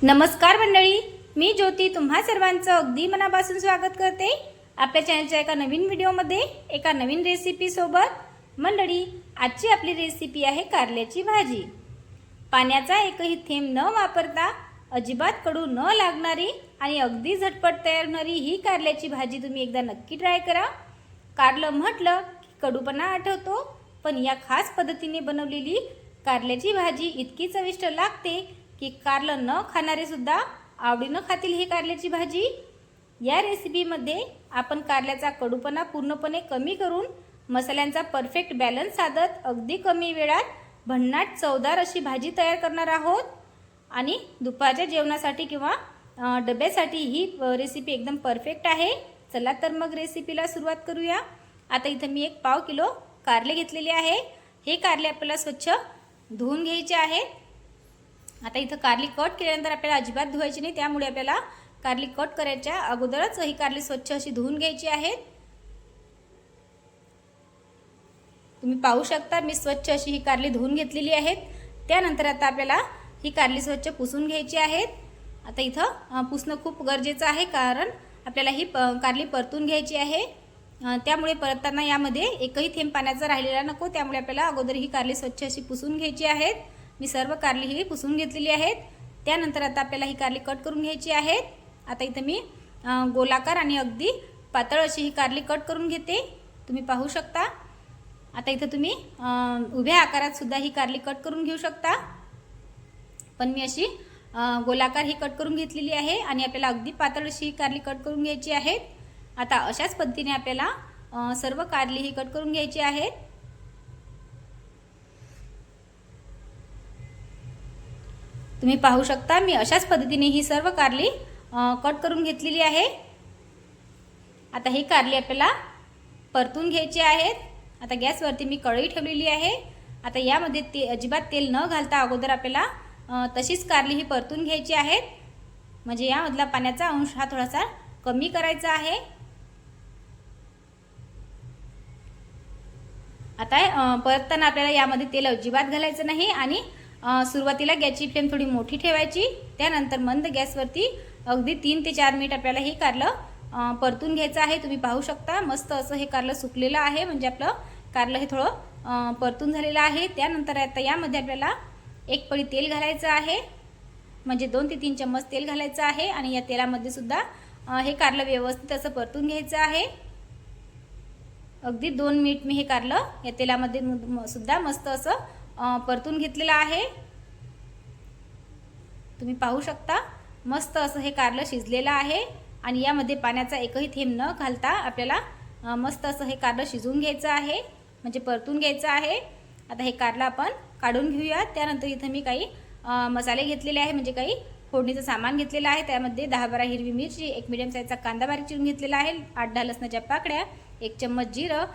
नमस्कार मंडळी, मी ज्योती तुम्हा सर्वांचं अगदी मनापासून स्वागत करते आपल्या चॅनलच्या एका नवीन व्हिडिओमध्ये एका नवीन रेसिपी सोबत। मंडळी, आजची आपली रेसिपी आहे कारल्याची भाजी। पाण्याचा एकही थेंब न वापरता अजिबात कडू न लागणारी आणि अगदी झटपट तयार होणारी ही कारल्याची भाजी तुम्ही एकदा नक्की ट्राय करा। कारलं म्हटलं की कडूपणा आठवतो, पण या खास पद्धतीने बनवलेली कारल्याची भाजी इतकी चविष्ट लागते की कारलं न खाणारे सुद्धा आवडीनं खातील ही कारल्याची भाजी। या रेसिपीमध्ये आपण कारल्याचा कडूपणा पूर्णपणे कमी करून मसाल्यांचा परफेक्ट बॅलन्स साधत अगदी कमी वेळात भन्नाट चवदार अशी भाजी तयार करणार आहोत। आणि दुपारच्या जेवणासाठी किंवा डब्यासाठी ही रेसिपी एकदम परफेक्ट आहे। चला तर मग रेसिपीला सुरुवात करूया। आता इथं मी 1 पाव किलो कारले घेतलेले आहे। हे कारले आपल्याला स्वच्छ धुवून घ्यायचे आहेत। आता इथं कारली कट केल्यानंतर आपल्याला अजिबात धुवायची नाही, त्यामुळे आपल्याला कारली कट करायच्या अगोदरच ही कारली स्वच्छ अशी धुवून घ्यायची आहेत। तुम्ही पाहू शकता मी स्वच्छ अशी ही कारली धुवून घेतलेली आहेत। त्यानंतर आता आपल्याला ही कारली स्वच्छ पुसून घ्यायची आहेत। आता इथं पुसणं खूप गरजेचं आहे, कारण आपल्याला ही कारली परतून घ्यायची आहे। त्यामुळे परतताना यामध्ये एकही थेंब पाण्याचा राहिलेला नको, त्यामुळे आपल्याला अगोदर ही कारली स्वच्छ अशी पुसून घ्यायची आहेत। मी सर्व कारली ही पुसून घेतलेली आहेत। त्यानंतर आता आपल्याला ही कारली कट करून घ्यायची आहेत। आता इथं मी गोलाकार आणि अगदी पातळ अशी ही कारली कट करून घेते, तुम्ही पाहू शकता। आता इथं तुम्ही उभ्या आकारात सुद्धा ही कारली कट करून घेऊ शकता, पण मी अशी गोलाकार ही कट करून घेतलेली आहे आणि आपल्याला अगदी पातळ अशी ही कारली कट करून घ्यायची आहेत। आता अशाच पद्धतीने आपल्याला सर्व कारली ही कट करून घ्यायची आहेत। तुम्ही पाहू शकता मी अशाच पद्धतीने ही सर्व कारली कट करून घेतलेली आहे। आता ही कारली आपल्याला परतून घ्यायची आहेत। आता गॅसवरती मी कढई ठेवलेली आहे। आता यामध्ये अजिबात तेल न घालता अगोदर आपल्याला तशीच कारली ही परतून घ्यायची आहेत, म्हणजे यामधला पाण्याचा अंश हा थोडासा कमी करायचा आहे। आता परतताना आपल्याला यामध्ये तेल अजिबात घालायचं नाही आणि सुरुवातीला गॅसची फ्लेम थोडी मोठी ठेवायची। त्यानंतर मंद गॅसवरती अगदी 3 ते 4 मिनिट आपल्याला हे कारलं परतून घ्यायचं आहे। तुम्ही पाहू शकता मस्त असं हे कारलं सुकलेलं आहे, म्हणजे आपलं कारलं हे थोडं परतून झालेलं आहे। त्यानंतर आता यामध्ये आपल्याला 1 पळी तेल घालायचं आहे, म्हणजे 2 ते 3 चम्मच तेल घालायचं आहे आणि या तेलामध्ये सुद्धा हे कारलं व्यवस्थित असं परतून घ्यायचं आहे। अगदी 2 मिनिट मी हे कारलं या तेलामध्ये सुद्धा मस्त असं परतून घेतलेलं आहे। तुम्ही पाहू शकता मस्त असं हे कारलं शिजलेलं आहे आणि यामध्ये पाण्याचा एकही थेंब न घालता आपल्याला मस्त असं हे कारलं शिजवून घ्यायचं आहे, म्हणजे परतून घ्यायचं आहे। आता हे कारलं आपण काढून घेऊया। त्यानंतर इथं मी काही मसाले घेतलेले आहे, म्हणजे काही फोडणीचं सामान घेतलेलं आहे। त्यामध्ये 10-12 हिरवी मिरची, 1 मीडियम साईजचा कांदा बारीक चिरून घेतलेला आहे, 8-10 लसणाच्या पाकळ्या, 1 चम्मच जिरं,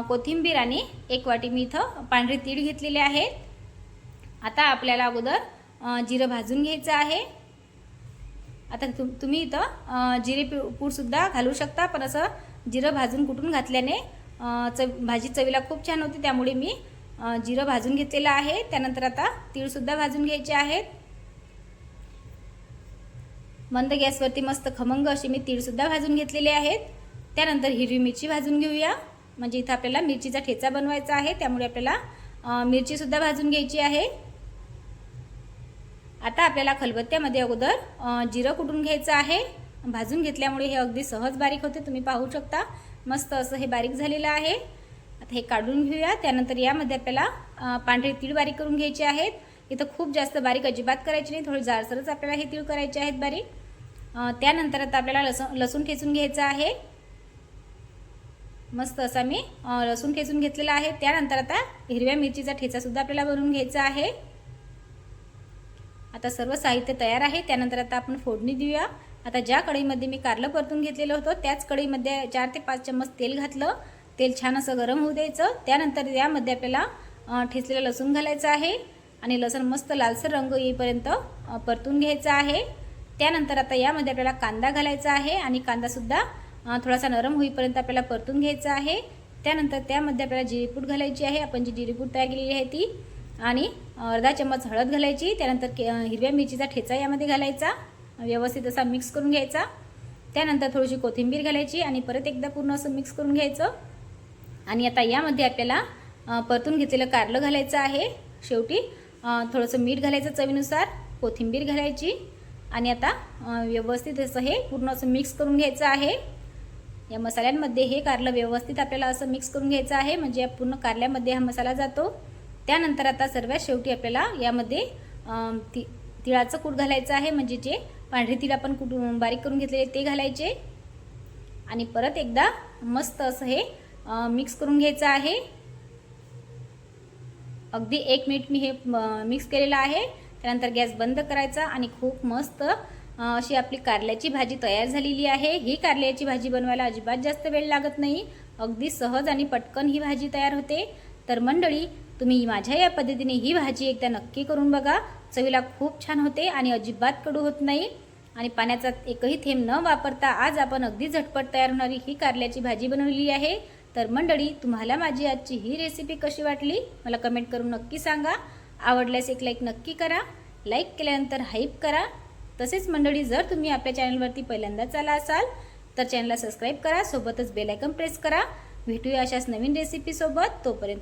कोथिंबीर आणि 1 वाटी मी इथं पांढरे तीळ घेतलेले आहेत। आता आपल्याला अगोदर जिरं भाजून घ्यायचं आहे। आता तुम्ही इथं जिरे पूड सुद्धा घालू शकता, पण असं जिरं भाजून कुटून घातल्याने भाजी चवीला खूप छान होते, त्यामुळे मी जिरं भाजून घेतलेलं आहे। त्यानंतर आता तीळ सुद्धा भाजून घ्यायचे आहेत। मंद गॅसवरती मस्त खमंग अशी मी तीळ सुद्धा भाजून घेतलेले आहेत। त्यानंतर हिरवी मिरची भाजून घेऊया, म्हणजे इथं आपल्याला मिरचीचा ठेचा बनवायचा आहे, त्यामुळे आपल्याला मिरची सुद्धा भाजून घ्यायची आहे। आता आपल्याला खलबत्त्यामध्ये अगोदर जिरं कुटून घ्यायचं आहे, भाजून घेतल्यामुळे हे अगदी सहज बारीक होते। तुम्ही पाहू शकता मस्त असं हे बारीक झालेलं आहे। आता हे काढून घेऊया। त्यानंतर यामध्ये आपल्याला पांढरे तीळ बारीक करून घ्यायचे आहेत। इथं खूप जास्त बारीक अजिबात करायची नाही, थोडे जाडसरच आपल्याला हे तीळ करायचे आहेत बारीक। त्यानंतर आता आपल्याला लसूण ठेचून घ्यायचं आहे, मस्त असा मी लसूण ठेचून घेतलेला आहे। त्यानंतर आता हिरव्या मिरचीचा ठेचा सुद्धा आपल्याला बनवून घ्यायचा आहे। आता सर्व साहित्य तयार आहे। त्यानंतर आता आपण फोडणी देऊया। आता ज्या कढईमध्ये मी कारलं परतून घेतलेलं होतं त्याच कढईमध्ये 4 ते 5 चम्मच तेल घातलं। तेल छान असं गरम होऊ द्यायचं। त्यानंतर यामध्ये आपल्याला ठेचलेलं लसूण घालायचं आहे आणि लसूण मस्त लालसर रंग येईपर्यंत परतून घ्यायचा आहे। त्यानंतर आता यामध्ये आपल्याला कांदा घालायचा आहे आणि कांदासुद्धा थोडासा नरम होईपर्यंत आपल्याला परतून घ्यायचा आहे। त्यानंतर त्यामध्ये आपल्याला जिरेपूड घालायची आहे, आपण जी जिरेपूड तयार केलेली आहे ती, आणि अर्धा चम्मच हळद घालायची, त्यानंतर हिरव्या मिरचीचा ठेचा यामध्ये घालायचा, व्यवस्थित असा मिक्स करून घ्यायचा। त्यानंतर थोडीशी कोथिंबीर घालायची आणि परत एकदा पूर्ण असं मिक्स करून घ्यायचं। आणि आता यामध्ये आपल्याला परतून घेतलेलं कारलं घालायचं आहे। शेवटी थोडंसं मीठ घालायचं चवीनुसार, कोथिंबीर घालायची आणि आता व्यवस्थित असं हे पूर्ण असं मिक्स करून घ्यायचं आहे। या मसाल्यांमध्ये हे कारलं व्यवस्थित आपल्याला असं मिक्स करून घ्यायचं आहे, म्हणजे या पूर्ण कारल्यामध्ये हा मसाला जातो। त्यानंतर आता सर्वात शेवटी आपल्याला यामध्ये तिळाचं कूट घालायचं आहे, म्हणजे जे पांढरे तीळ आपण कुटून बारीक करून घेतलेले ते घालायचे आणि परत एकदा मस्त असं हे मिक्स करून घ्यायचं आहे। अगदी 1 मिनिट मी हे मिक्स केलेलं आहे। त्यानंतर गॅस बंद करायचा आणि खूप मस्त अशी आपली कारल्याची भाजी तयार झालेली आहे। ही कारल्याची भाजी बनवायला अजिबात जास्त वेळ लागत नाही, अगदी सहज आणि पटकन ही भाजी तयार होते। तर मंडळी, तुम्ही माझ्या या पद्धतीने ही भाजी एकदा नक्की करून बघा, चवीला खूप छान होते आणि अजिबात कडू होत नाही आणि पाण्याचा एकही थेंब न वापरता आज आपण अगदी झटपट तयार होणारी ही कारल्याची भाजी बनवली आहे। तर मंडळी, तुम्हाला माझी आजची ही रेसिपी कशी वाटली मला कमेंट करून नक्की सांगा। आवडल्यास एक लाईक नक्की करा, लाईक केल्यानंतर हाईप करा। तसेच मंडळी, जर तुम्ही आपल्या चॅनलवरती पहिल्यांदाच आला असाल तर चॅनलला सबस्क्राईब करा, सोबतच बेल आयकॉन प्रेस करा। भेटूया अशाच नवीन रेसिपी सोबत, तोपर्यंत